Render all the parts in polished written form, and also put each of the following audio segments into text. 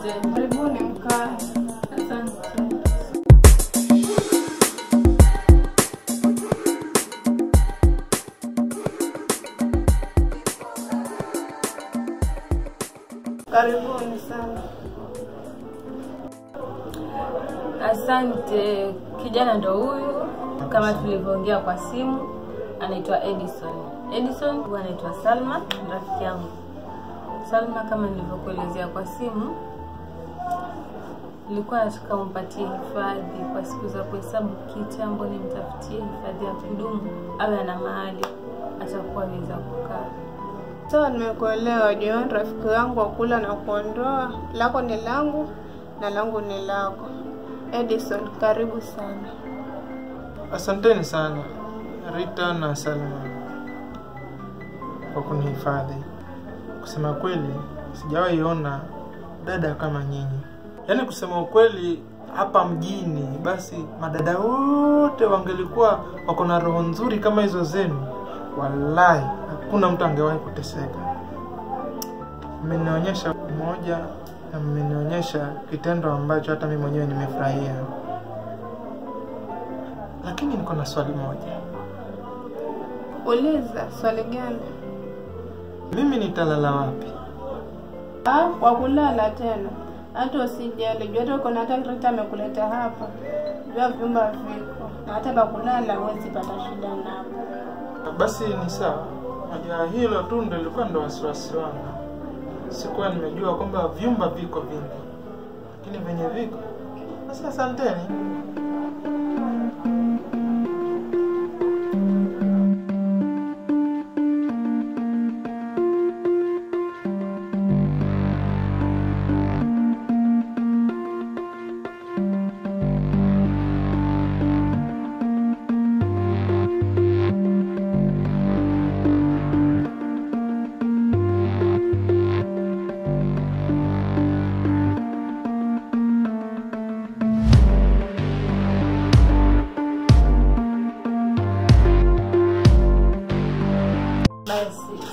Asante. Karibuni mkae. Asante. Karibuni sana. Asante. Kijana ndo huyu kama tulivyoongea kwa simu, anaitwa Edison. Edison huwa anaitwa Salma, rafiki yangu. Salma kama nilivyokuelezea kwa simu, nilikuwa nataka umpatie hifadhi kwa siku za kuhesabu kitambo, nimtafutie hifadhi ya kudumu, awe na mahali atakuwa anaweza kukaa. Sawa, nimekuelewa. Jioni rafiki yangu wa kula na kuondoa, lako ni langu na langu ni lako. Edison, karibu sana. Asanteni sana Rita na Salma kwa kunihifadhi. Kusema kweli sijawahi ona dada kama nyinyi. Yaani kusema ukweli hapa mjini basi madada wote wangelikuwa wako na roho nzuri kama hizo zenu, wallahi hakuna mtu angewahi kuteseka. Mmenionyesha umoja na mmenionyesha kitendo ambacho hata mimi mwenyewe nimefurahia. Lakini niko na swali moja. Uliza, swali gani? Mimi nitalala wapi? Kwa kulala tena. Hata usijali, jua hata uko na hata Rita amekuleta hapa. Jua vyumba viko. Na hata pa kulala huwezi pata shida napo. Basi ni sawa. Moja hilo tu ndio lilikuwa ndo wasiwasi wangu. Sikuwa nimejua kwamba vyumba viko vingi. Lakini venye viko. Basi asanteni.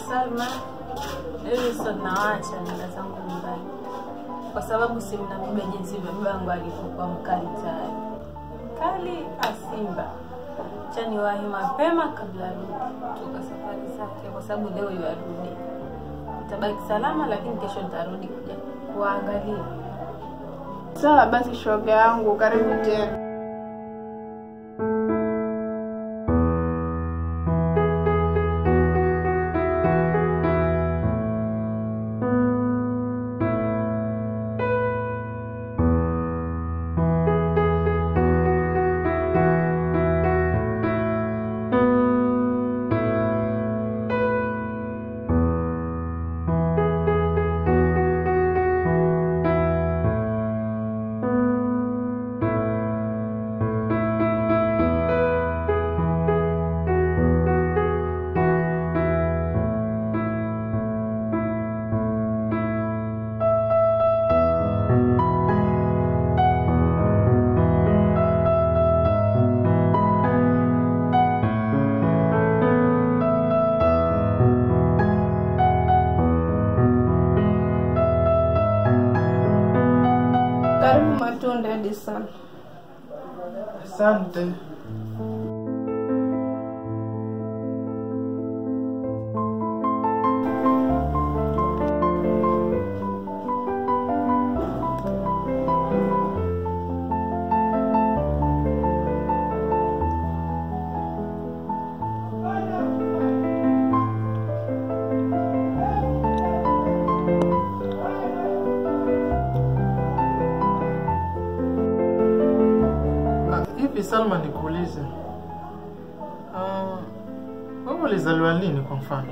Salma, Edison naacha nenda zangu nyumbani. Kwa sababu si mnamjua jinsi babangu alivyokuwa mkali tayari. Kali asimba. Chani wahi mapema kabla arudi kutoka safari zake, kwa sababu leo yarudi. Nitabaki salama, lakini kesho nitarudi kuja kuangalia. Sawa basi shoga yangu, karibu tena. Karibu matunda Edison. Asante. Salma, nikuulize. Wewe ulizaliwa lini kwa mfano?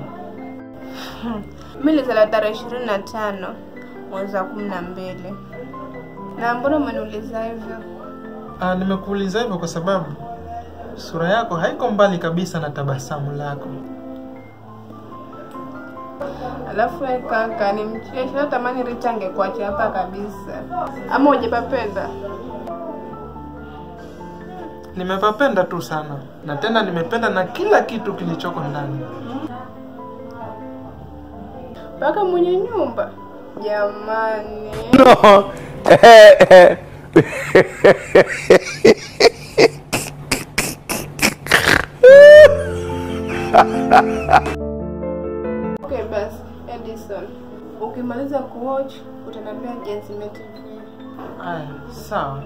Mimi nilizaliwa tarehe 25 mwezi wa 12. Na mbona umeniuliza hivyo? Nimekuuliza hivyo kwa sababu sura yako haiko mbali kabisa na tabasamu lako. Alafu kaka ni mcheshi, natamani Rita angekuacha hapa kabisa. Ama hujapapenda? Nimepapenda tu sana, na tena nimependa na kila kitu kilichoko ndani. Paka mwenye nyumba. Jamani. No. Okay, basi Edison, ukimaliza kuwatch utaniambia Jazmine TV. Aya, sawa.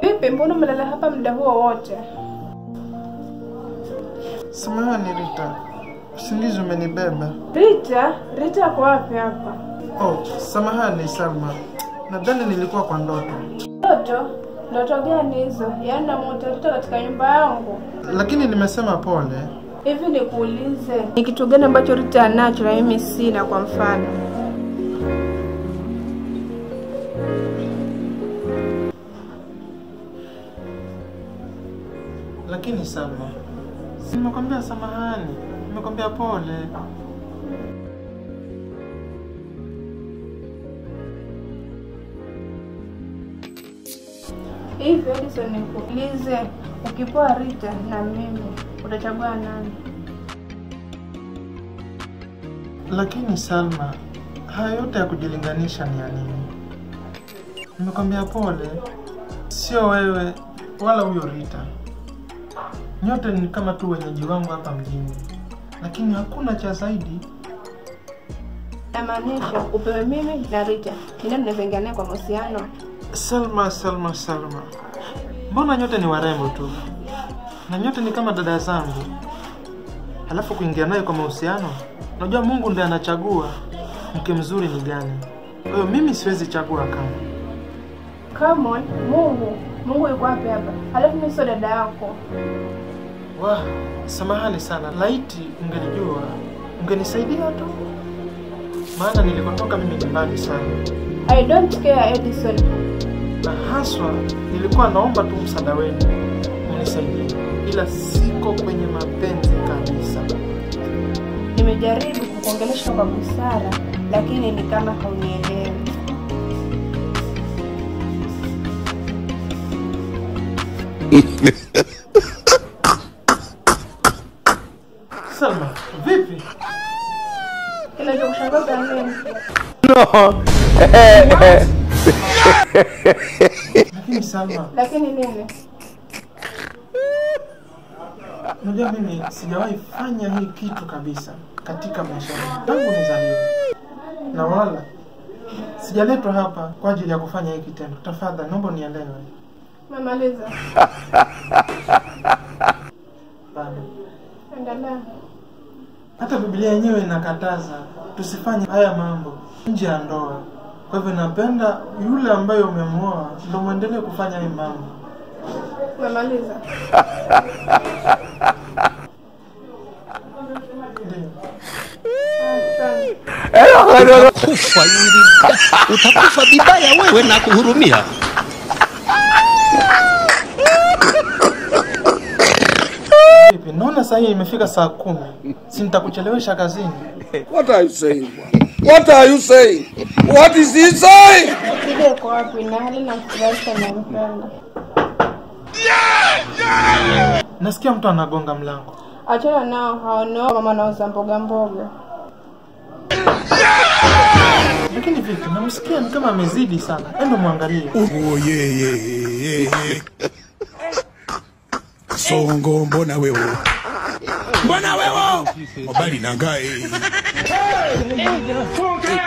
Vipi, mbona umelala hapa muda huo wote? Samahani Rita, usingizi umenibeba. Rita kwa wapi hapa? Oh, samahani Salma, nadhani nilikuwa kwa ndoto. Ndoto gani hizo? Yaani namuota Rita katika nyumba yangu. Lakini nimesema pole. Hivi nikuulize, ni kitu gani ambacho Rita anacho na mimi sina? Kwa mfano, Lakini Salma, nimekwambia samahani, nimekwambia pole. hivi Edison, nikuulize, ukipoa Rita na mimi utachagua nani? Lakini Salma, haya yote ya kujilinganisha ni ya nini? Nimekwambia pole, sio wewe wala huyo Rita. Nyote ni kama tu wenyeji wangu hapa mjini, lakini hakuna cha zaidi. Namaanisha upewe mimi na Rita, ni nani tunaweza naye kwa mahusiano? Salma. Mbona nyote ni warembo tu? Na nyote ni kama dada zangu. Halafu kuingia naye kwa mahusiano? Unajua Mungu ndiye anachagua mke mzuri ni gani. Kwa hiyo mimi siwezi chagua kama. Come on, Mungu yuko wapi hapa? Halafu mimi sio dada yako. Wah, samahani sana. Laiti ungelijua, ungenisaidia tu. Maana nilikotoka mimi ni mbali sana. I don't care Edison. Na haswa nilikuwa naomba tu msaada wenu, unisaidie. Ila siko kwenye mapenzi kabisa. Nimejaribu kukuongelesha kwa busara, lakini ni kama haunielewi. Salma, vipi? Kinachokushangaza nini? No. Lakini Salma, Lakini nini? unajua mimi sijawahi fanya hii kitu kabisa katika maisha yangu tangu nizaliwe. Na wala sijaletwa hapa kwa ajili ya kufanya hii kitendo. Tafadhali naomba nielewe. Mamaliza. Bado. Endelea. Hata Biblia yenyewe inakataza tusifanye haya mambo nje ya ndoa. Kwa hivyo napenda yule ambaye umemuoa ndio muendelee kufanya haya mambo. Umemaliza? Utakufa vibaya wewe na kuhurumia. Vipi? Naona sasa imefika saa 10. Si nitakuchelewesha kazini. What are you saying? What are you saying? What is he saying? Kile kwa wapi na hali na mfurahisha na mpenda. Nasikia mtu anagonga mlango. Achana nao, haonao mama anauza mboga mboga. Lakini vipi? Namsikia ni kama amezidi sana. Endo muangalie. Oh yeah. Songo mbona wewe? Mbona wewe? Mobali nangae. Funke!